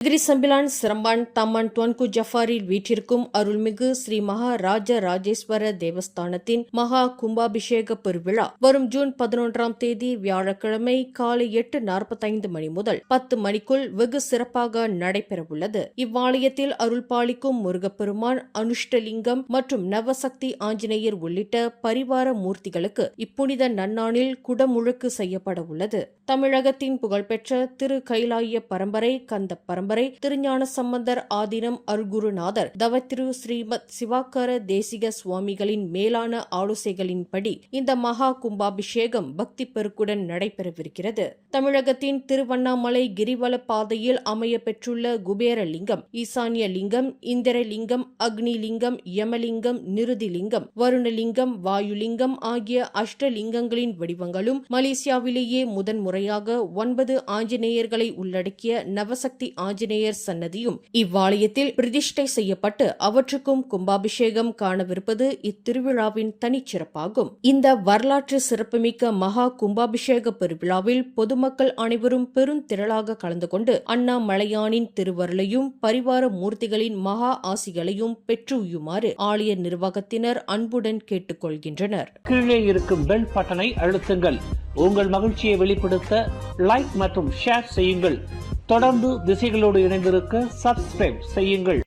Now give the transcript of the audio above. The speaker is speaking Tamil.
எதிரிசம்பிலான் சிரம்பான் தம்மன் துவன்கு ஜஃபாரில் வீற்றிருக்கும் அருள்மிகு ஸ்ரீ மகா ராஜராஜேஸ்வர தேவஸ்தானத்தின் மகா கும்பாபிஷேக பெருவிழா வரும் ஜூன் 11ஆம் தேதி வியாழக்கிழமை காலை 8:45 மணி முதல் 10 மணிக்குள் வெகு சிறப்பாக நடைபெறவுள்ளது. இவ்வாலயத்தில் அருள்பாலிக்கும் முருகப்பெருமான், அனுஷ்டலிங்கம் மற்றும் நவசக்தி ஆஞ்சநேயர் உள்ளிட்ட பரிவார மூர்த்திகளுக்கு இப்புனித நன்னாளில் குடமுழுக்கு செய்யப்பட உள்ளது. தமிழகத்தின் புகழ்பெற்ற திரு கைலாய பரம்பரை, கந்த பரம்பரை, திருஞான சம்பந்தர் ஆதீனம் அருள்குருநாதர் தவத்திரு ஸ்ரீமத் சிவாக்கர தேசிக சுவாமிகளின் மேலான ஆலோசனைகளின்படி இந்த மகா கும்பாபிஷேகம் பக்தி பெருக்குடன் நடைபெறவிருக்கிறது. தமிழகத்தின் திருவண்ணாமலை கிரிவல பாதையில் அமைய பெற்றுள்ள குபேரலிங்கம், ஈசான்ய லிங்கம், இந்திரலிங்கம், அக்னிலிங்கம், யமலிங்கம், நிருதிலிங்கம், வருணலிங்கம், வாயுலிங்கம் ஆகிய அஷ்டலிங்கங்களின் வடிவங்களும் மலேசியாவிலேயே முதன்முறையாக 9 ஆஞ்சநேயர்களை உள்ளடக்கிய நவசக்தி ஆஞ்சநேயர் சன்னதியும் இவ்வாலயத்தில் பிரதிஷ்டை செய்யப்பட்டு அவற்றுக்கும் கும்பாபிஷேகம் காணவிருப்பது இத்திருவிழாவின் தனிச்சிறப்பாகும். இந்த வரலாற்று சிறப்புமிக்க மகா கும்பாபிஷேக பெருவிழாவில் பொதுமக்கள் அனைவரும் பெருந்திரளாக கலந்து கொண்டு அண்ணாமலையானின் திருவருளையும் பரிவார மூர்த்திகளின் மகா ஆசிகளையும் பெற்றுயுமாறு ஆலய நிர்வாகத்தினர் அன்புடன் கேட்டுக் கொள்கின்றனர். கீழே இருக்கும் பெல் பட்டனை அழுத்துங்கள். உங்கள் மகிழ்ச்சியை வெளிப்படுத்த லைக் மற்றும் ஷேர் செய்யுங்கள். தொடர்ந்து திசைகளோடு இணைந்திருக்க சப்ஸ்கிரைப் செய்யுங்கள்.